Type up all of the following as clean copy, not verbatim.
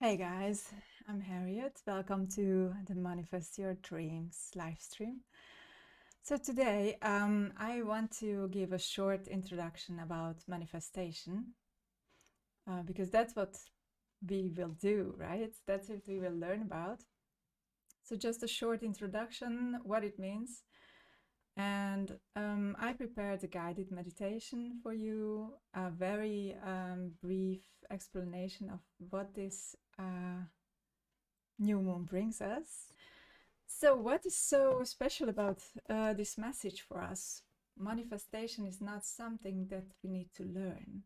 Hey guys, I'm Harriet. Welcome to the Manifest Your Dreams live stream. So today I want to give a short introduction about manifestation because that's what we will do, right? That's what we will learn about. So just a short introduction, what it means. And I prepared a guided meditation for you, a very brief explanation of what this new moon brings us. So, what is so special about this message for us? Manifestation is not something that we need to learn,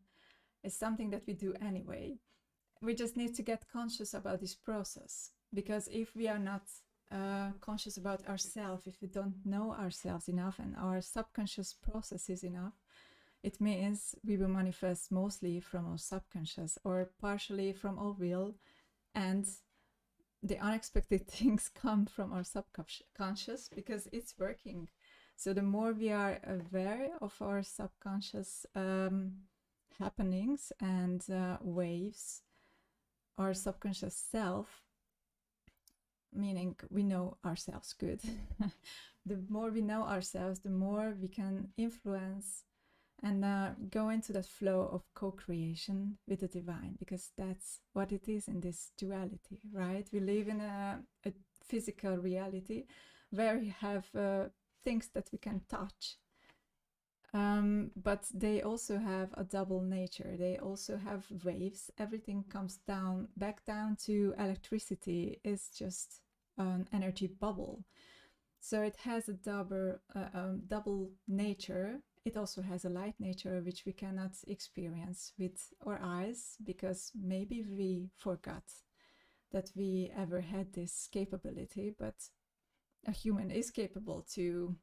it's something that we do anyway. We just need to get conscious about this process because if we are not conscious about ourselves, if we don't know ourselves enough and our subconscious processes enough, it means we will manifest mostly from our subconscious or partially from our will, and the unexpected things come from our subconscious because it's working. So the more we are aware of our subconscious happenings and waves, our subconscious self, meaning we know ourselves good. The more we know ourselves, the more we can influence and go into that flow of co-creation with the divine, because that's what it is in this duality, right? We live in a physical reality where we have things that we can touch, but they also have a double nature. They also have waves. Everything comes down, back down to electricity. It's just an energy bubble. So it has a double nature. It also has a light nature, which we cannot experience with our eyes because maybe we forgot that we ever had this capability. But a human is capable to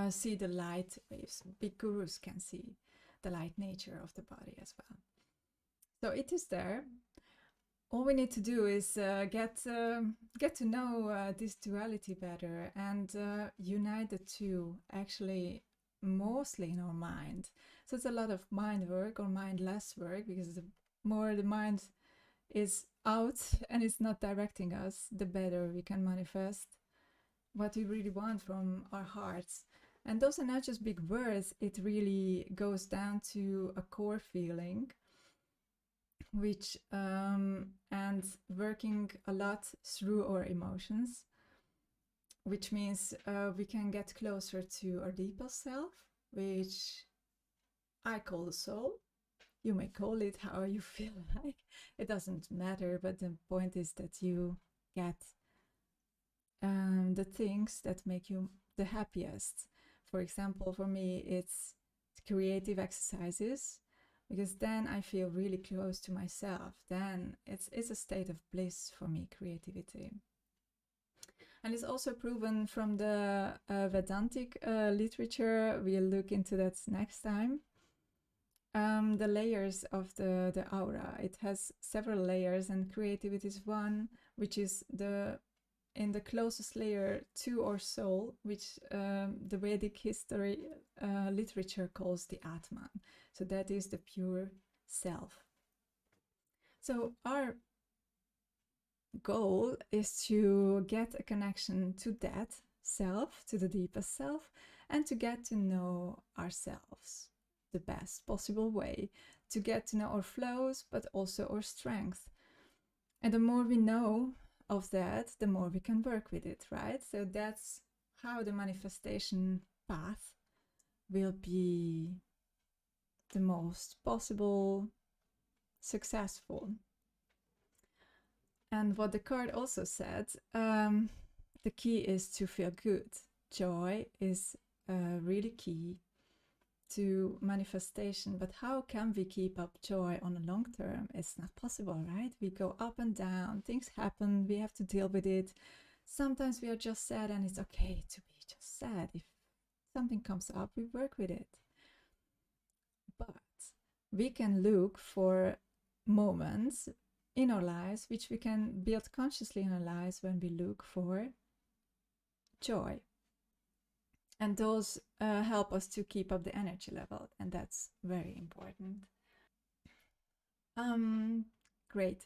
see the light waves. Big gurus can see the light nature of the body as well. So it is there. All we need to do is get to know this duality better and unite the two, actually, mostly in our mind. So it's a lot of mind work or mindless work, because the more the mind is out and it's not directing us, the better we can manifest what we really want from our hearts. And those are not just big words, it really goes down to a core feeling, which and working a lot through our emotions, which means we can get closer to our deeper self, which I call the soul. You may call it how you feel like. It doesn't matter, but the point is that you get the things that make you the happiest. For example, for me, it's creative exercises, because then I feel really close to myself. Then it's a state of bliss for me, creativity. And it's also proven from the Vedantic literature. We'll look into that next time. The layers of the aura. It has several layers, and creativity is one, which is in the closest layer to our soul, which the Vedic history literature calls the Atman. So that is the pure self. So our goal is to get a connection to that self, to the deepest self, and to get to know ourselves the best possible way, to get to know our flows, but also our strength. And the more we know of that, the more we can work with it, right? So that's how the manifestation path will be the most possible successful. And what the card also said, the key is to feel good. Joy is really key to manifestation. But how can we keep up joy on a long term? It's not possible, right? We go up and down, things happen, we have to deal with it. Sometimes we are just sad, and it's okay to be just sad. If something comes up, we work with it. But we can look for moments in our lives which we can build consciously in our lives when we look for joy. And those help us to keep up the energy level, and that's very important. Great.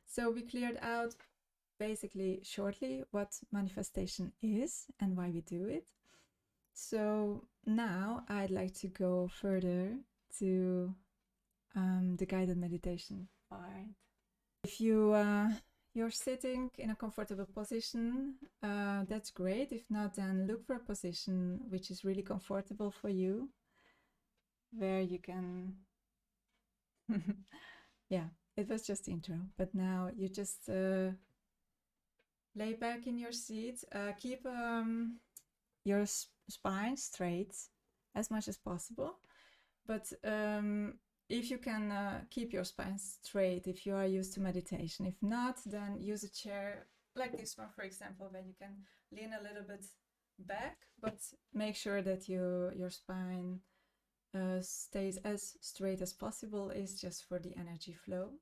So we cleared out basically shortly what manifestation is and why we do it. So now I'd like to go further to the guided meditation part. If you're sitting in a comfortable position, that's great. If not, then look for a position which is really comfortable for you, where you can yeah, it was just intro, but now you just lay back in your seat. Keep your spine straight as much as possible, but if you can keep your spine straight, if you are used to meditation. If not, then use a chair like this one, for example, where you can lean a little bit back, but make sure that your spine stays as straight as possible. Is just for the energy flow.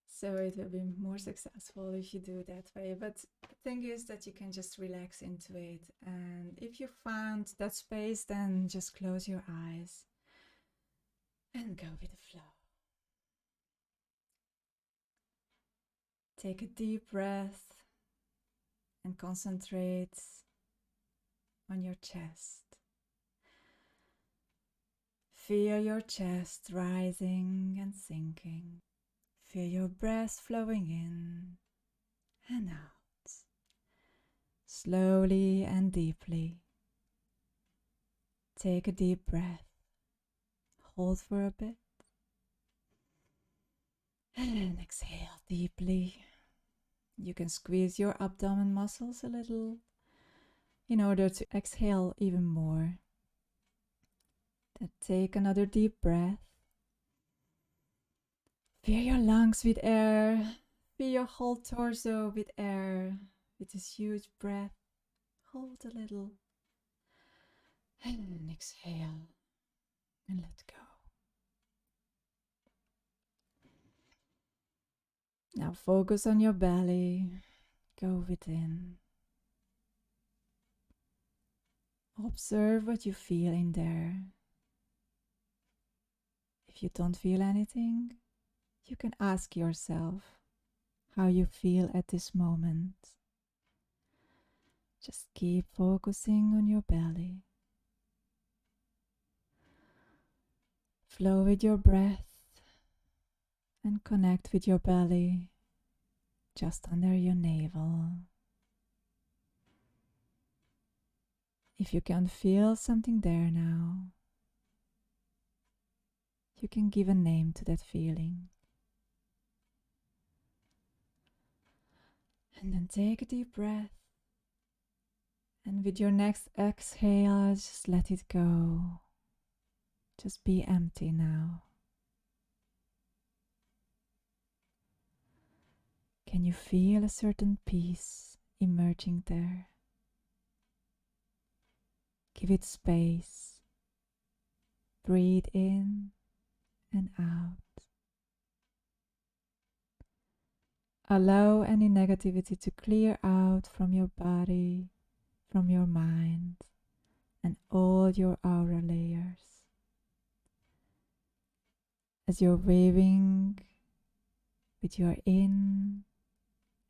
So it will be more successful if you do it that way. But the thing is that you can just relax into it. And if you found that space, then just close your eyes and go with the flow. Take a deep breath and concentrate on your chest. Feel your chest rising and sinking. Feel your breath flowing in and out, slowly and deeply. Take a deep breath, hold for a bit, and exhale deeply. You can squeeze your abdomen muscles a little in order to exhale even more. Then take another deep breath. Fill your lungs with air. Fill your whole torso with air. With this huge breath, hold a little. And exhale. And let go. Now focus on your belly. Go within. Observe what you feel in there. If you don't feel anything, you can ask yourself how you feel at this moment. Just keep focusing on your belly. Flow with your breath and connect with your belly just under your navel. If you can feel something there now, you can give a name to that feeling. And then take a deep breath. And with your next exhale, just let it go. Just be empty now. Can you feel a certain peace emerging there? Give it space. Breathe in and out. Allow any negativity to clear out from your body, from your mind, and all your aura layers. As you're waving with your in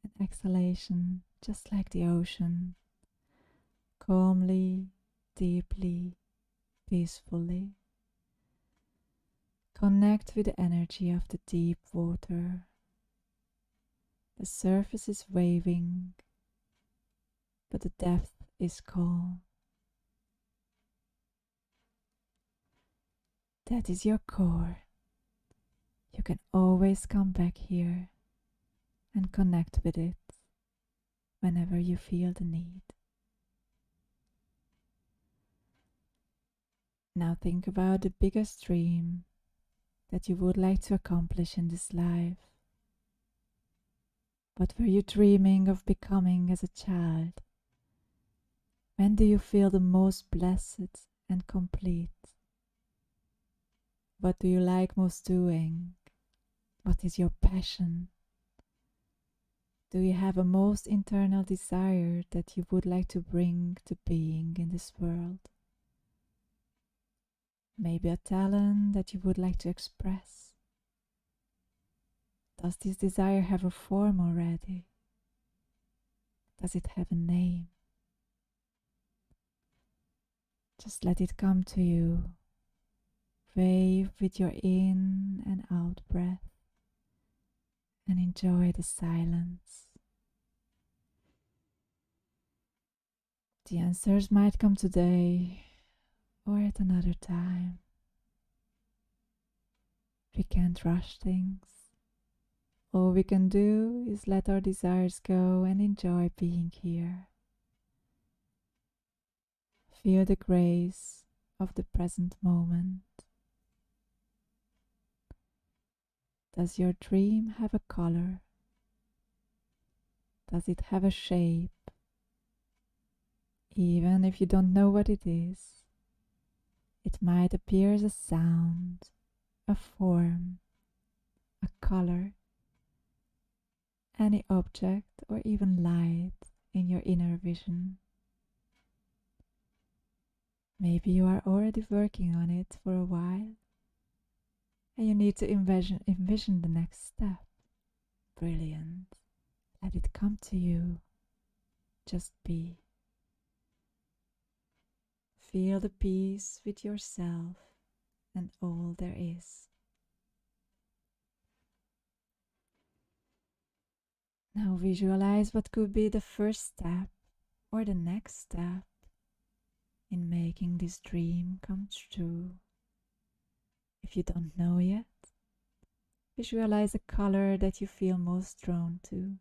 and exhalation, just like the ocean, calmly, deeply, peacefully. Connect with the energy of the deep water. The surface is waving, but the depth is calm. That is your core. You can always come back here and connect with it whenever you feel the need. Now think about the biggest dream that you would like to accomplish in this life. What were you dreaming of becoming as a child? When do you feel the most blessed and complete? What do you like most doing? What is your passion? Do you have a most internal desire that you would like to bring to being in this world? Maybe a talent that you would like to express? Does this desire have a form already? Does it have a name? Just let it come to you. Wave with your in and out breath and enjoy the silence. The answers might come today or at another time. We can't rush things. All we can do is let our desires go and enjoy being here. Feel the grace of the present moment. Does your dream have a color? Does it have a shape? Even if you don't know what it is, it might appear as a sound, a form, a color, any object or even light in your inner vision. Maybe you are already working on it for a while and you need to envision the next step. Brilliant. Let it come to you. Just be. Feel the peace with yourself and all there is. Now visualize what could be the first step or the next step in making this dream come true. If you don't know yet, visualize a color that you feel most drawn to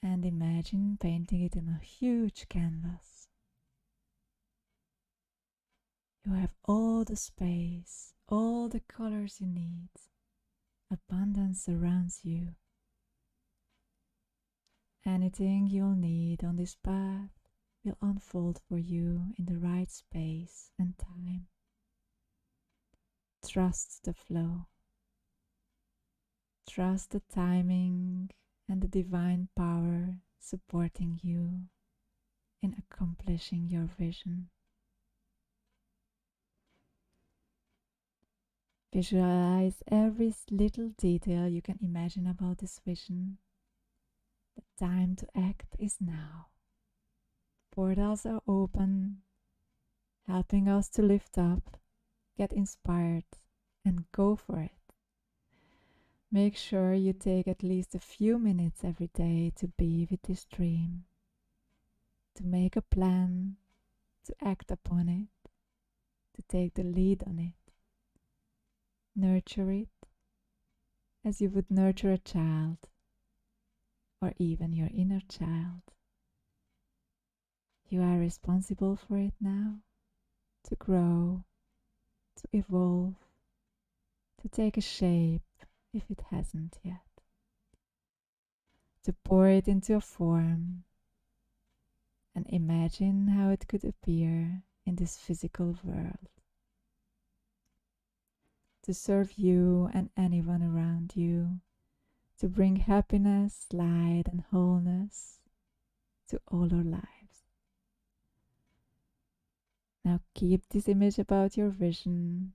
and imagine painting it in a huge canvas. You have all the space, all the colors you need. Abundance surrounds you. Anything you'll need on this path will unfold for you in the right space and time. Trust the flow. Trust the timing and the divine power supporting you in accomplishing your vision. Visualize every little detail you can imagine about this vision. The time to act is now. Portals are open, helping us to lift up, get inspired, and go for it. Make sure you take at least a few minutes every day to be with this dream, to make a plan, to act upon it, to take the lead on it. Nurture it as you would nurture a child or even your inner child. You are responsible for it now, to grow, to evolve, to take a shape if it hasn't yet, to pour it into a form and imagine how it could appear in this physical world, to serve you and anyone around you, to bring happiness, light, and wholeness to all our lives. Now keep this image about your vision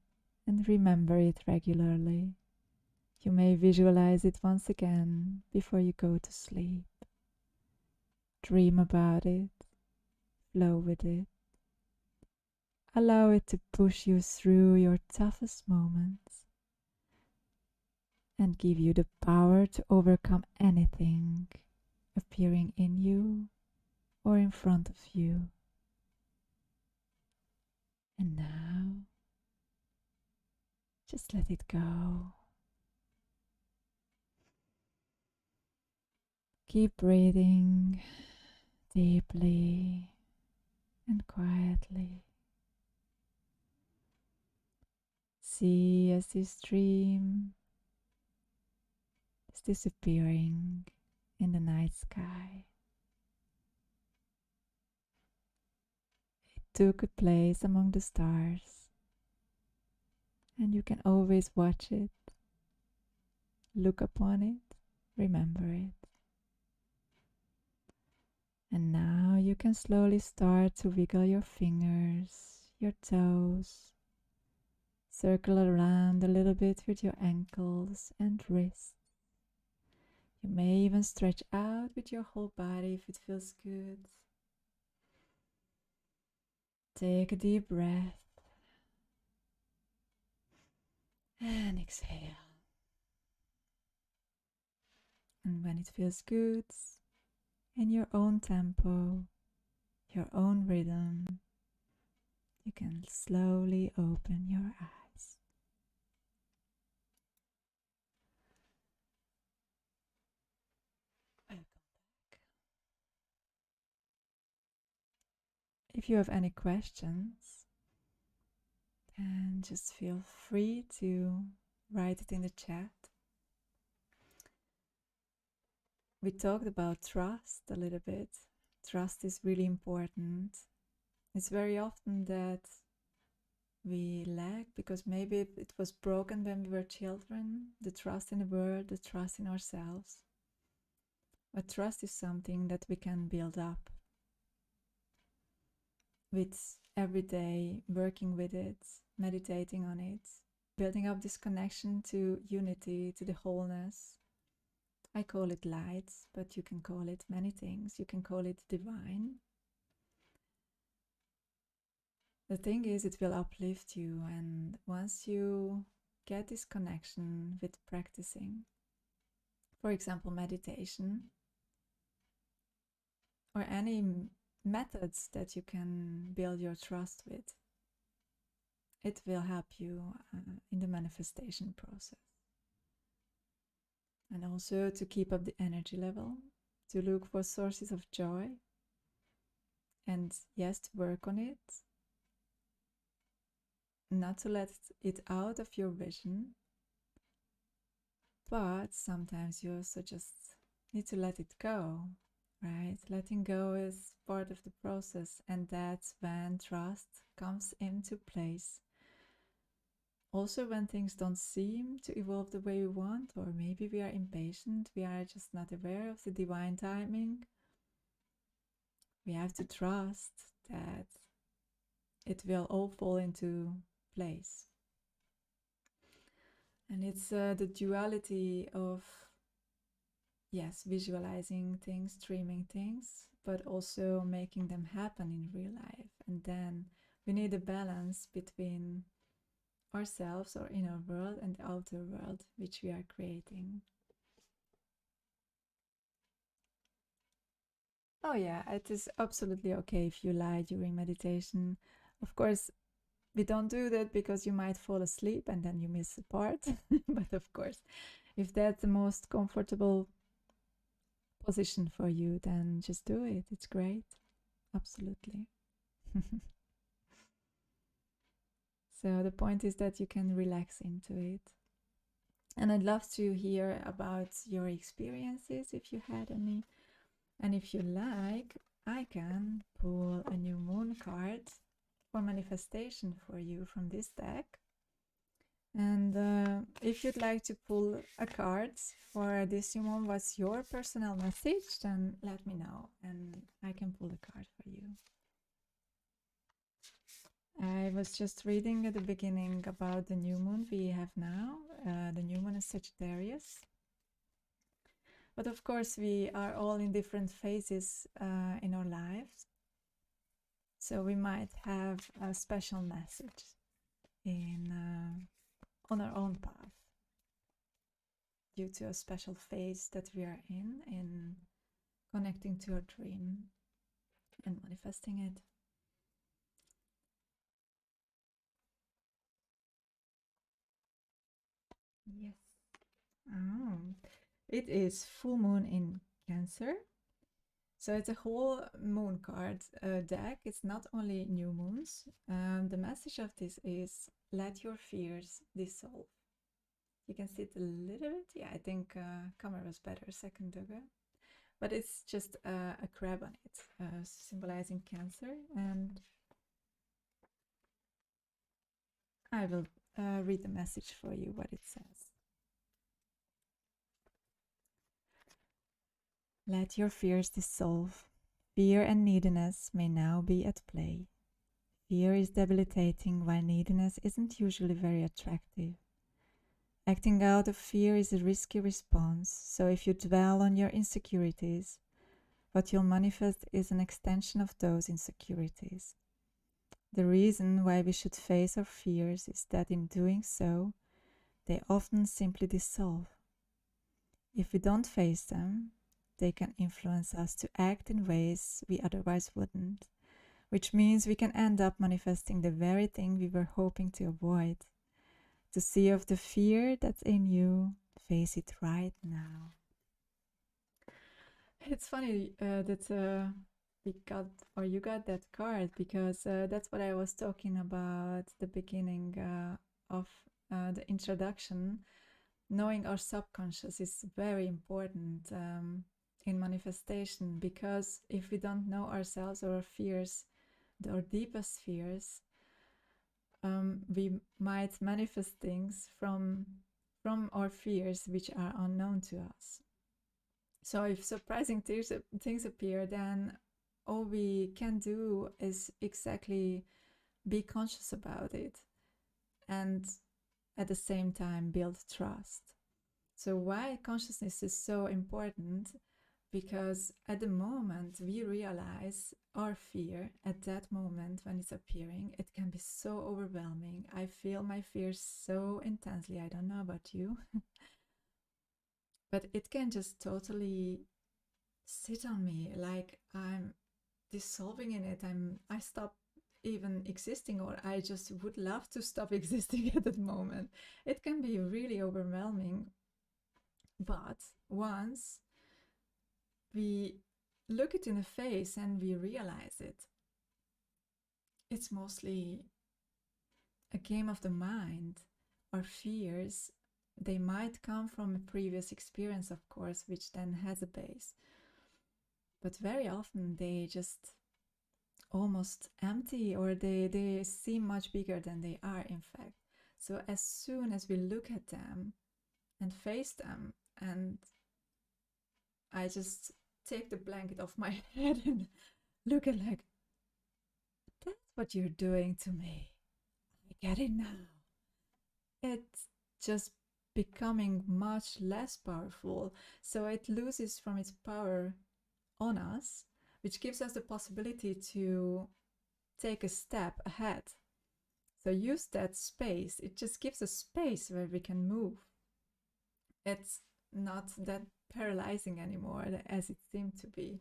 and remember it regularly. You may visualize it once again before you go to sleep. Dream about it, flow with it. Allow it to push you through your toughest moments and give you the power to overcome anything appearing in you or in front of you. And now, just let it go. Keep breathing deeply and quietly. See as this dream is disappearing in the night sky. It took a place among the stars, and you can always watch it, look upon it, remember it. And now you can slowly start to wiggle your fingers, your toes, Circle around a little bit with your ankles and wrists. You may even stretch out with your whole body if it feels good. Take a deep breath and exhale. And when it feels good, in your own tempo, your own rhythm, you can slowly open your eyes. Welcome back. If you have any questions, then just feel free to write it in the chat. We talked about trust a little bit. Trust is really important. It's very often that we lack because maybe it was broken when we were children, the trust in the world, the trust in ourselves. But trust is something that we can build up with every day, working with it, meditating on it, building up this connection to unity, to the wholeness. I call it light, but you can call it many things. You can call it divine. The thing is, it will uplift you, and once you get this connection with practicing, for example, meditation, or any methods that you can build your trust with, it will help you in the manifestation process. And also to keep up the energy level, to look for sources of joy, and yes, to work on it, not to let it out of your vision, but sometimes you also just need to let it go, right? Letting go is part of the process, and that's when trust comes into place. Also, when things don't seem to evolve the way we want, or maybe we are impatient, we are just not aware of the divine timing, we have to trust that it will all fall into place. And it's the duality of, yes, visualizing things, dreaming things, but also making them happen in real life. And then we need a balance between ourselves, our inner world, and the outer world, which we are creating. Oh yeah, it is absolutely okay if you lie during meditation. Of course, we don't do that because you might fall asleep and then you miss a part. But of course, if that's the most comfortable position for you, then just do it. It's great. Absolutely. So the point is that you can relax into it. And I'd love to hear about your experiences if you had any. And if you like, I can pull a new moon card for manifestation for you from this deck. And if you'd like to pull a card for this new moon, what's your personal message, then let me know and I can pull a card for you. I was just reading at the beginning about the new moon we have now. The new moon is Sagittarius. But of course, we are all in different phases in our lives. So we might have a special message on our own path due to a special phase that we are in connecting to our dream and manifesting it. Yes. Oh, it is full moon in Cancer. So it's a whole moon card deck. It's not only new moons. The message of this is let your fears dissolve. You can see it a little bit. Yeah, I think camera was better a second ago. But it's just a crab on it, symbolizing Cancer. And I will read the message for you, what it says. Let your fears dissolve. Fear and neediness may now be at play. Fear is debilitating, while neediness isn't usually very attractive. Acting out of fear is a risky response, so if you dwell on your insecurities, what you'll manifest is an extension of those insecurities. The reason why we should face our fears is that in doing so, they often simply dissolve. If we don't face them, they can influence us to act in ways we otherwise wouldn't, which means we can end up manifesting the very thing we were hoping to avoid. To see of the fear that's in you, face it right now. It's funny that we got, or you got that card, because that's what I was talking about at the beginning of the introduction. Knowing our subconscious is very important in manifestation, because if we don't know ourselves or our fears, our deepest fears, we might manifest things from our fears which are unknown to us. So if surprising things appear, then all we can do is exactly be conscious about it and at the same time build trust. So why consciousness is so important? Because at the moment we realize our fear, at that moment when it's appearing, it can be so overwhelming. I feel my fears so intensely. I don't know about you. But it can just totally sit on me, like I'm dissolving in it. I stop even existing, or I just would love to stop existing at that moment. It can be really overwhelming. But once we look it in the face and we realize it, it's mostly a game of the mind. Our fears, they might come from a previous experience, of course, which then has a base. But very often they just almost empty, or they seem much bigger than they are, in fact. So as soon as we look at them and face them, and I just take the blanket off my head and look at, like, that's what you're doing to me. I get it now. It's just becoming much less powerful. So it loses from its power on us, which gives us the possibility to take a step ahead. So use that space. It just gives a space where we can move. It's not that paralyzing anymore as it seemed to be.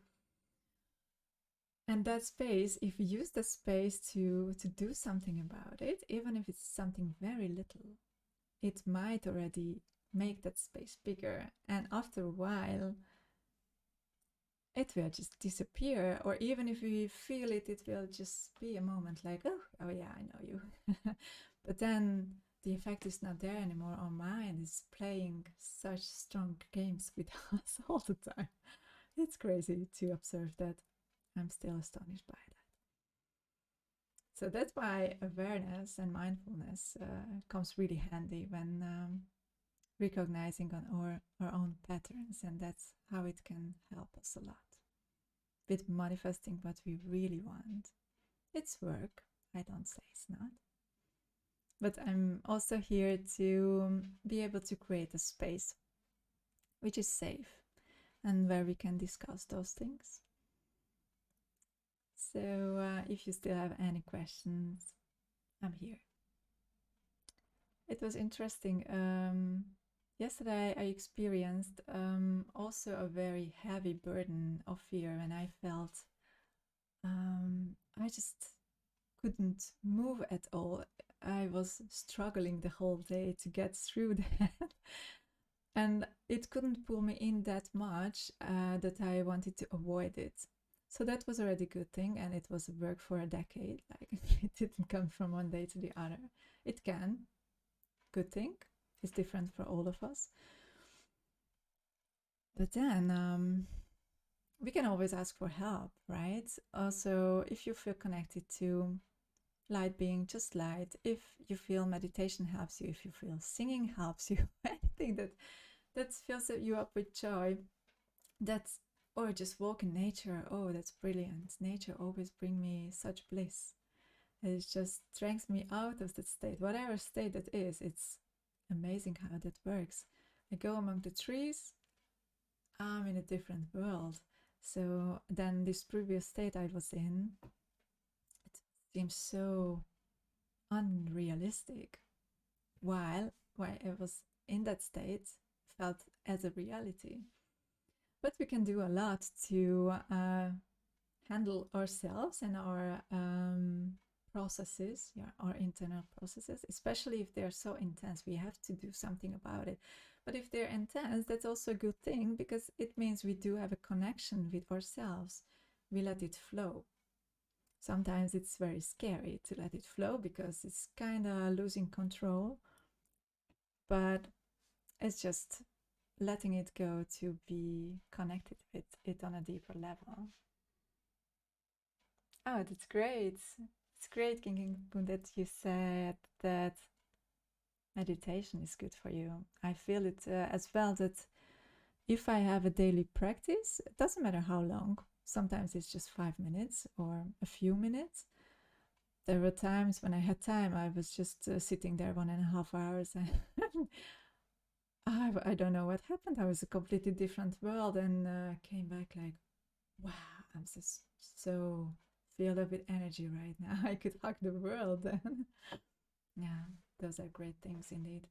And that space, if we use the space to do something about it, even if it's something very little, it might already make that space bigger. And after a while, it will just disappear. Or even if we feel it, it will just be a moment like, oh yeah, I know you. But then the effect is not there anymore. Our mind is playing such strong games with us all the time. It's crazy to observe that. I'm still astonished by that. So that's why awareness and mindfulness comes really handy when recognizing on our own patterns, and that's how it can help us a lot with manifesting what we really want. It's work, I don't say it's not. But I'm also here to be able to create a space which is safe and where we can discuss those things. So if you still have any questions, I'm here. It was interesting. Yesterday I experienced also a very heavy burden of fear, and I felt I just couldn't move at all. I was struggling the whole day to get through that. And it couldn't pull me in that much that I wanted to avoid it. So that was already a good thing, and it was work for a decade. Like, it didn't come from one day to the other. It can. Good thing. It's different for all of us. But then we can always ask for help, right? Also, if you feel connected to light being, just light. If you feel meditation helps you, if you feel singing helps you, anything that fills you up with joy, that's, or just walk in nature. Oh, that's brilliant. Nature always brings me such bliss. It just drags me out of that state. Whatever state that is, it's amazing how that works. I go among the trees, I'm in a different world. So then this previous state I was in, it seems so unrealistic. While I was in that state, felt as a reality. But we can do a lot to handle ourselves and our processes, yeah, our internal processes, especially if they're so intense. We have to do something about it. But if they're intense, that's also a good thing, because it means we do have a connection with ourselves. We let it flow. Sometimes it's very scary to let it flow because it's kind of losing control, but it's just letting it go to be connected with it on a deeper level. Oh, that's great. It's great, King, that you said that meditation is good for you. I feel it as well, that if I have a daily practice, it doesn't matter how long, sometimes it's just 5 minutes or a few minutes. There were times when I had time, I was just sitting there 1.5 hours and I don't know what happened. I was a completely different world and came back like, wow, I'm just so filled up with energy right now. I could hug the world. Yeah, those are great things indeed.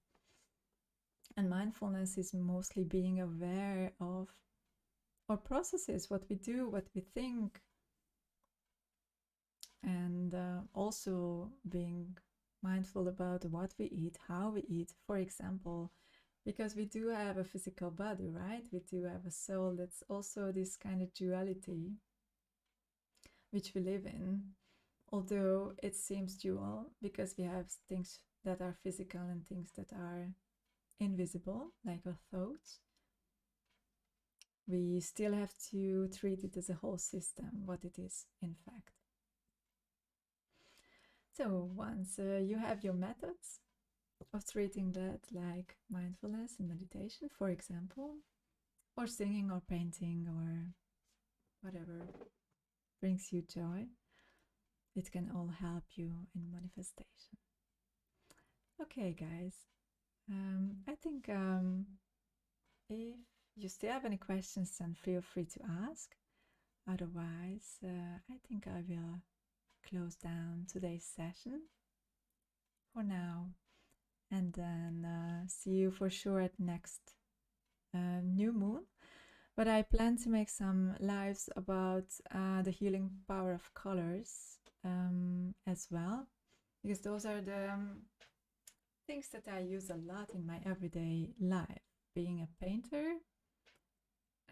And mindfulness is mostly being aware of our processes, what we do, what we think, and also being mindful about what we eat, how we eat. For example, because we do have a physical body, right? We do have a soul. That's also this kind of duality which we live in, although it seems dual because we have things that are physical and things that are invisible, like our thoughts. We still have to treat it as a whole system, what it is, in fact. So once you have your methods of treating that, like mindfulness and meditation, for example, or singing or painting or whatever brings you joy, it can all help you in manifestation. Okay, guys, I think if you still have any questions, then feel free to ask. Otherwise, I think I will close down today's session for now, and then see you for sure at next new moon. But I plan to make some lives about the healing power of colors as well, because those are the things that I use a lot in my everyday life. Being a painter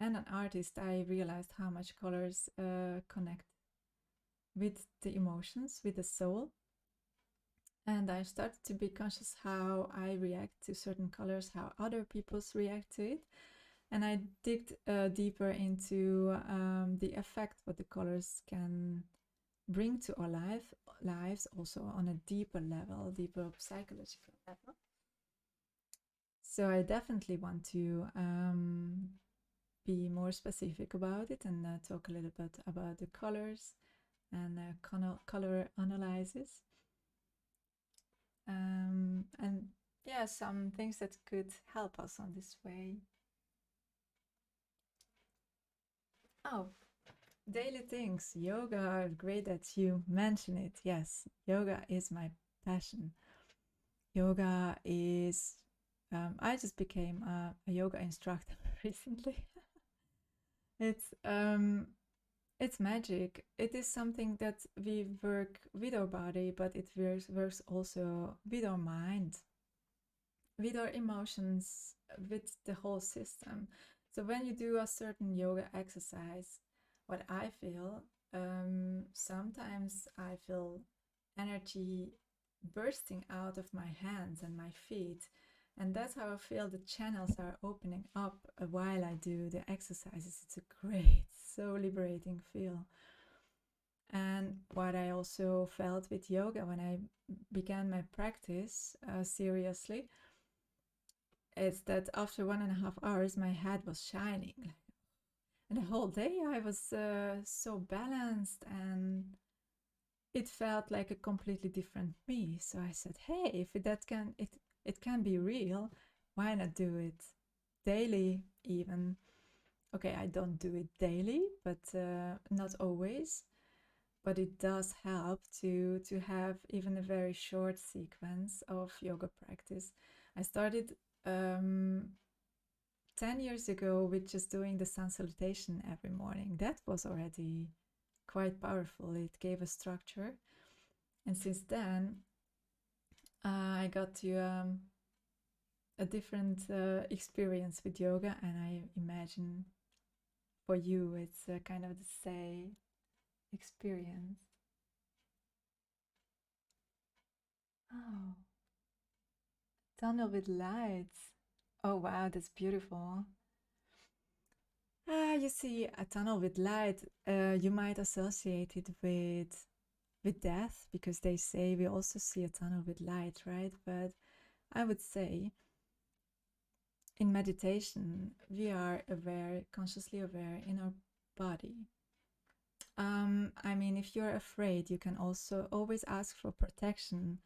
and an artist, I realized how much colors connect with the emotions, with the soul. And I started to be conscious how I react to certain colors, how other people's react to it. And I digged deeper into the effect what the colors can bring to our lives, also on a deeper level, deeper psychological level. So I definitely want to be more specific about it and talk a little bit about the colors and color analysis. And yeah, some things that could help us on this way. Oh, daily things. Yoga, great that you mention it. Yes, yoga is my passion. Yoga is, I just became a yoga instructor recently. It's magic. It is something that we work with our body, but it works also with our mind, with our emotions, with the whole system. So when you do a certain yoga exercise, what I feel, sometimes I feel energy bursting out of my hands and my feet. And that's how I feel the channels are opening up while I do the exercises. It's a great, so liberating feel. And what I also felt with yoga when I began my practice seriously is that after 1.5 hours, my head was shining. And the whole day I was so balanced and it felt like a completely different me. So I said, hey, if that can it can be real, why not do it daily even? Okay, I don't do it daily, but not always. But it does help to have even a very short sequence of yoga practice. I started 10 years ago with just doing the sun salutation every morning. That was already quite powerful. It gave a structure. And since then, I got to a different experience with yoga, and I imagine for you it's kind of the same experience. Oh, tunnel with lights. Oh wow, that's beautiful. You see, a tunnel with light, you might associate it with death, because they say we also see a tunnel with light, right? But I would say in meditation, we are aware, consciously aware in our body. I mean, if you're afraid, you can also always ask for protection,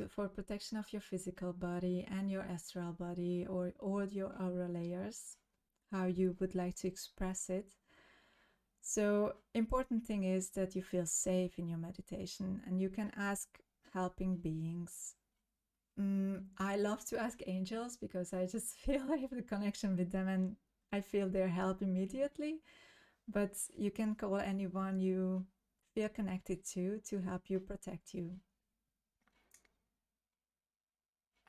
for protection of your physical body and your astral body, or all your aura layers, how you would like to express it. So, important thing is that you feel safe in your meditation, and you can ask helping beings. I love to ask angels because I just feel I have a connection with them and I feel their help immediately. But you can call anyone you feel connected to help you, protect you.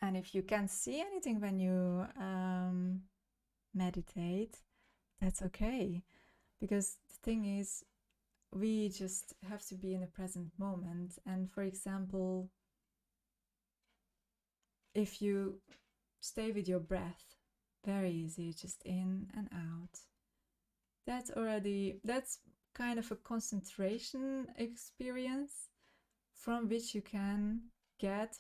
And if you can't see anything when you meditate, that's okay. Because the thing is, we just have to be in the present moment. And for example, if you stay with your breath, very easy, just in and out. That's kind of a concentration experience from which you can get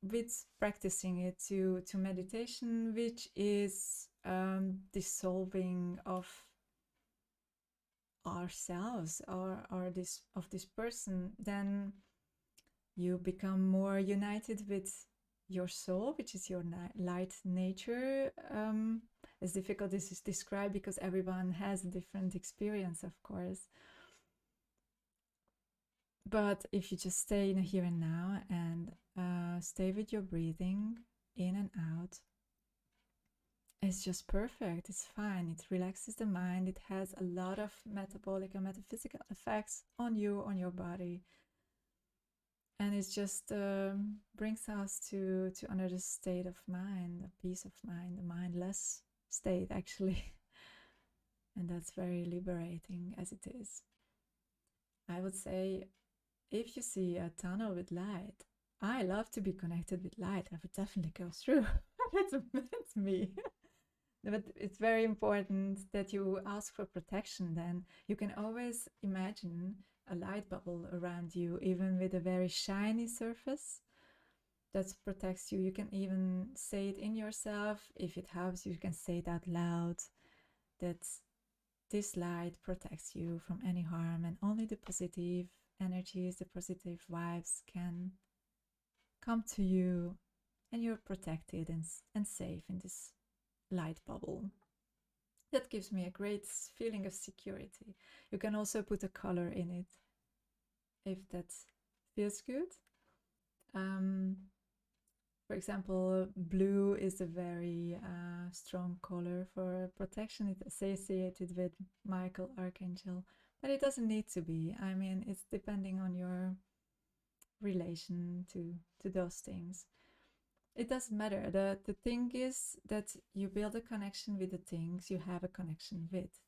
with practicing it to meditation, which is dissolving of ourselves or this person. Then you become more united with your soul, which is your light nature. As difficult as is described, because everyone has a different experience, of course. But if you just stay in the here and now and stay with your breathing in and out, it's just perfect. It's fine. It relaxes the mind. It has a lot of metabolic and metaphysical effects on you, on your body. And it just brings us to another state of mind, a peace of mind, a mindless state, actually. And that's very liberating, as it is. I would say, if you see a tunnel with light, I love to be connected with light. I would definitely go through. That's me. But it's very important that you ask for protection. Then you can always imagine a light bubble around you, even with a very shiny surface that protects you. You can even say it in yourself. If it helps, you can say it out loud, that this light protects you from any harm, and only the positive energies, the positive vibes can come to you, and you're protected and safe in this light bubble. That gives me a great feeling of security. You can also put a color in it if that feels good. For example, blue is a very strong color for protection. It's associated with Michael Archangel, but it doesn't need to be. I mean, it's depending on your relation to those things. It doesn't matter. The thing is that you build a connection with the things you have a connection with,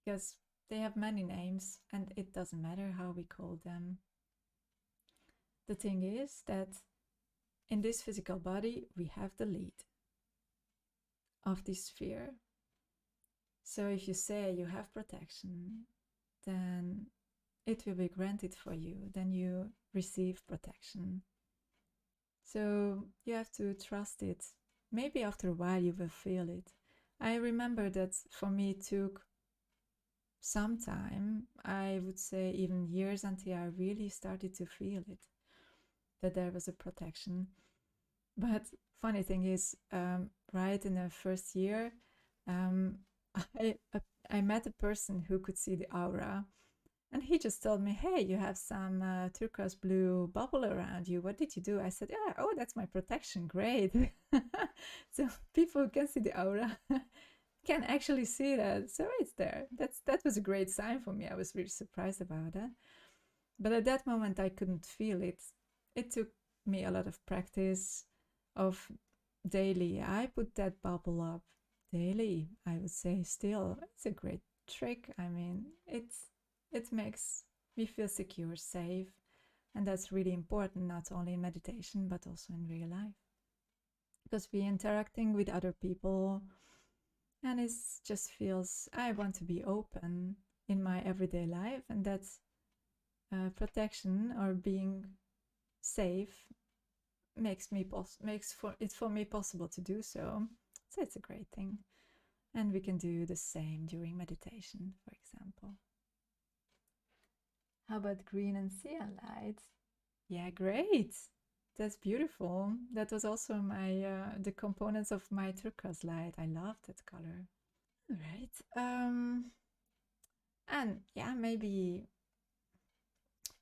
because they have many names and it doesn't matter how we call them. The thing is that in this physical body, we have the lead of this sphere. So if you say you have protection, then it will be granted for you. Then you receive protection. So you have to trust it. Maybe after a while you will feel it. I remember that for me it took some time, I would say even years, until I really started to feel it, that there was a protection. But funny thing is, right in the first year, um, I, I met a person who could see the aura, and he just told me, "Hey, you have some turquoise blue bubble around you. What did you do?" I said, "Yeah, oh, that's my protection. Great." So people who can see the aura can actually see that. So it's there. That was a great sign for me. I was really surprised about that. But at that moment, I couldn't feel it. It took me a lot of practice of daily. I put that bubble up daily. I would say still, it's a great trick. I mean, it makes me feel secure, safe, and that's really important, not only in meditation but also in real life, because we're interacting with other people, and it just feels I want to be open in my everyday life, and that's protection or being safe makes for me possible to do so. So it's a great thing, and we can do the same during meditation, for example. How about green and cyan light? Yeah, great. That's beautiful. That was also my the components of my turquoise light. I love that color. All right. And yeah, maybe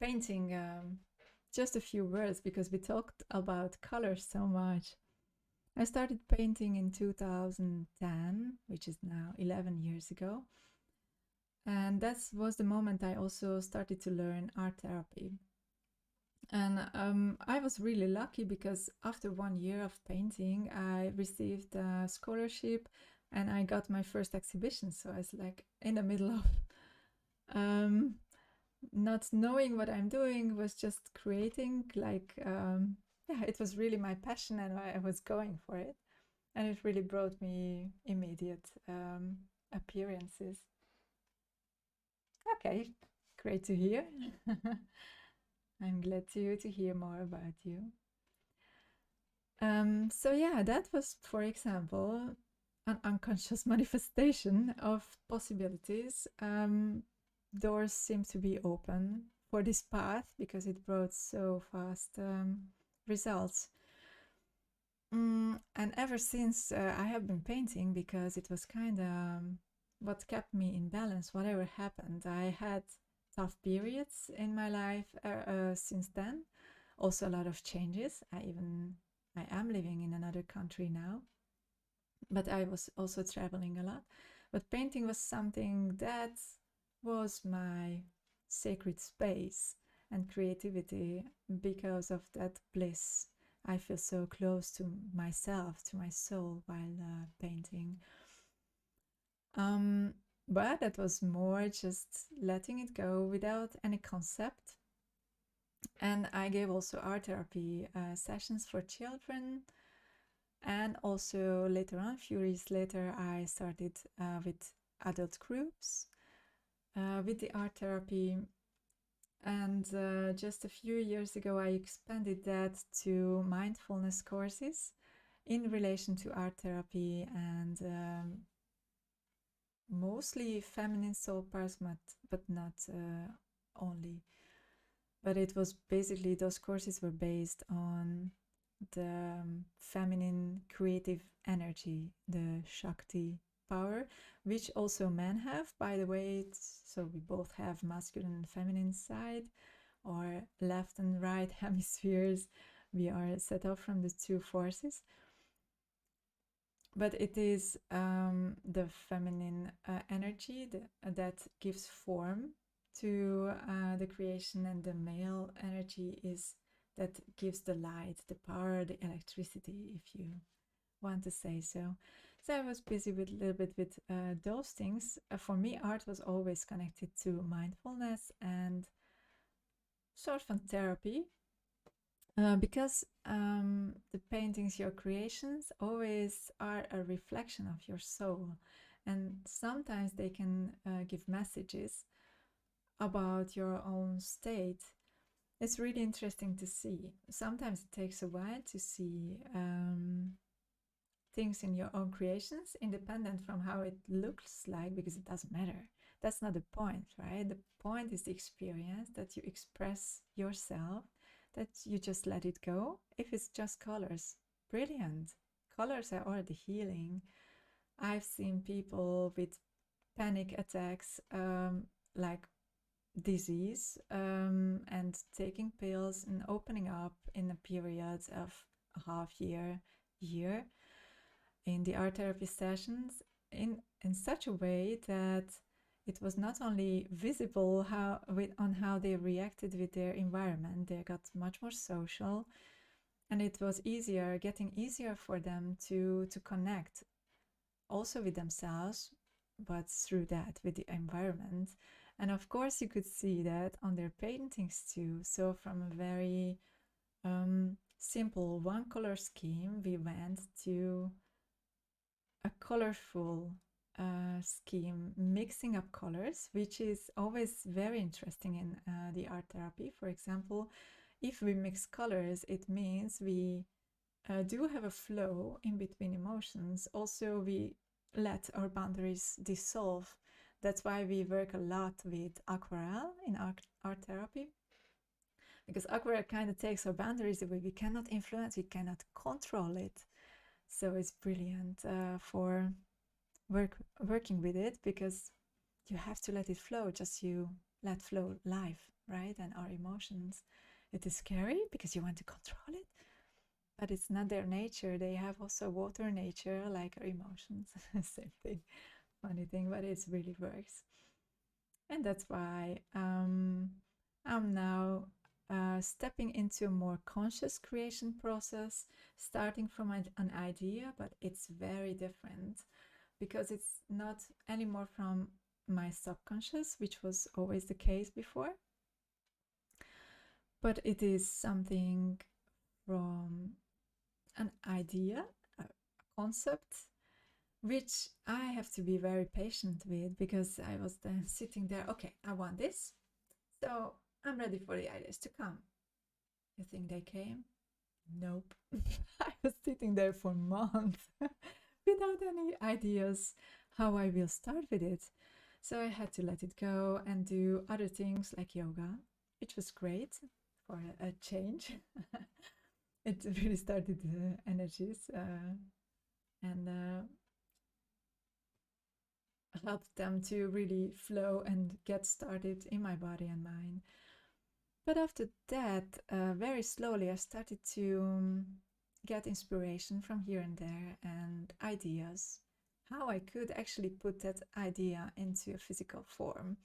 painting. Just a few words, because we talked about colors so much. I started painting in 2010, which is now 11 years ago. And that was the moment I also started to learn art therapy. And I was really lucky, because after 1 year of painting, I received a scholarship and I got my first exhibition. So I was like in the middle of not knowing what I'm doing, was just creating, like, yeah, it was really my passion and I was going for it. And it really brought me immediate appearances. Okay, great to hear. I'm glad to hear more about you. So yeah, that was, for example, an unconscious manifestation of possibilities. Doors seem to be open for this path because it brought so fast results. And ever since, I have been painting, because it was kind of what kept me in balance, whatever happened. I had tough periods in my life since then. Also, a lot of changes. I am living in another country now, but I was also traveling a lot. But painting was something that was my sacred space, and creativity, because of that bliss. I feel so close to myself, to my soul, while painting. But that was more just letting it go without any concept. And I gave also art therapy sessions for children. And also later on, a few years later, I started with adult groups with the art therapy. And just a few years ago, I expanded that to mindfulness courses in relation to art therapy, and mostly feminine soul paths, but not only. But it was basically, those courses were based on the feminine creative energy, the Shakti power, which also men have, by the way. So we both have masculine and feminine side, or left and right hemispheres. We are set up from the two forces. But it is the feminine energy that gives form to the creation, and the male energy is that gives the light, the power, the electricity, if you want to say so. So I was busy with a little bit with those things. For me, art was always connected to mindfulness and sort of therapy, because the paintings, your creations, always are a reflection of your soul, and sometimes they can give messages about your own state. It's really interesting to see. Sometimes it takes a while to see things in your own creations, independent from how it looks like, because it doesn't matter. That's not the point, right? The point is the experience, that you express yourself, that you just let it go. If it's just colors, brilliant. Colors are already healing. I've seen people with panic attacks, like disease, and taking pills and opening up in a period of a half year in the art therapy sessions in such a way that it was not only visible on how they reacted with their environment. They got much more social, and it was getting easier for them to connect also with themselves, but through that with the environment. And of course you could see that on their paintings too. So from a very simple one color scheme, we went to a colorful scheme, mixing up colors, which is always very interesting in the art therapy. For example, if we mix colors, it means we do have a flow in between emotions. Also, we let our boundaries dissolve. That's why we work a lot with aquarelle in art therapy, because aquarelle kind of takes our boundaries away. We cannot influence, we cannot control it. So it's brilliant for working with it, because you have to let it flow, just you let flow life, right? And our emotions. It is scary because you want to control it, but it's not their nature. They have also water nature, like our emotions. Same thing, funny thing, but it really works. And that's why I'm now stepping into a more conscious creation process, starting from an idea, but it's very different because it's not anymore from my subconscious, which was always the case before, but it is something from an idea, a concept, which I have to be very patient with, because I was then sitting there, okay, I want this, so I'm ready for the ideas to come. You think they came? Nope. I was sitting there for months without any ideas how I will start with it. So I had to let it go and do other things like yoga, which was great for a change. It really started the energies and helped them to really flow and get started in my body and mind. But after that, very slowly, I started to get inspiration from here and there and ideas how I could actually put that idea into a physical form,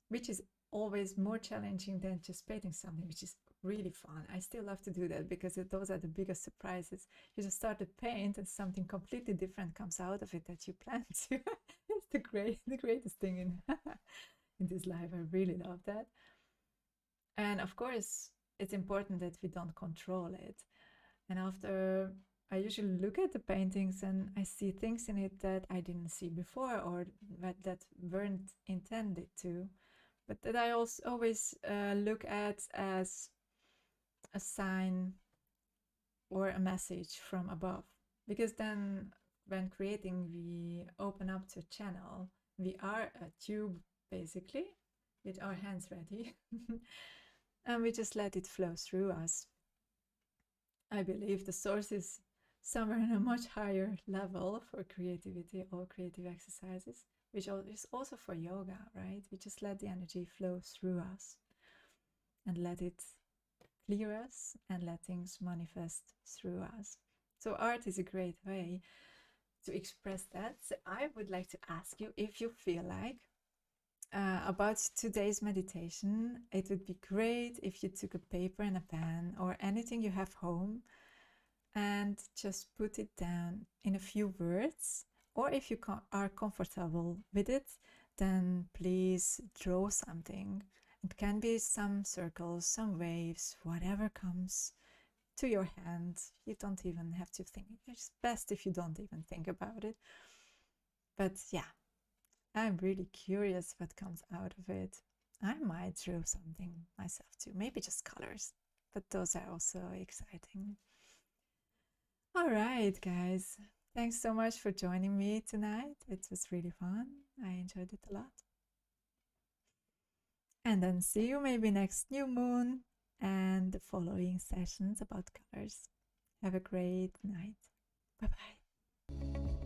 which is always more challenging than just painting something, which is really fun. I still love to do that because those are the biggest surprises. You just start to paint and something completely different comes out of it that you planned to. It's the greatest thing in in this life. I really love that. And of course, it's important that we don't control it. And after, I usually look at the paintings and I see things in it that I didn't see before, or that weren't intended to, but that I also always look at as a sign or a message from above. Because then, when creating, we open up to a channel. We are a tube, basically, with our hands ready. And we just let it flow through us. I believe the source is somewhere in a much higher level for creativity or creative exercises, which is also for yoga, right? We just let the energy flow through us and let it clear us and let things manifest through us. So art is a great way to express that. So I would like to ask you, if you feel like, about today's meditation, it would be great if you took a paper and a pen or anything you have home and just put it down in a few words. Or if you are comfortable with it, then please draw something. It can be some circles, some waves, whatever comes to your hand. You don't even have to think. It's best if you don't even think about it. But yeah, I'm really curious what comes out of it. I might draw something myself too, maybe just colors, but those are also exciting. All right, guys. Thanks so much for joining me tonight. It was really fun. I enjoyed it a lot. And then see you maybe next new moon and the following sessions about colors. Have a great night. Bye bye.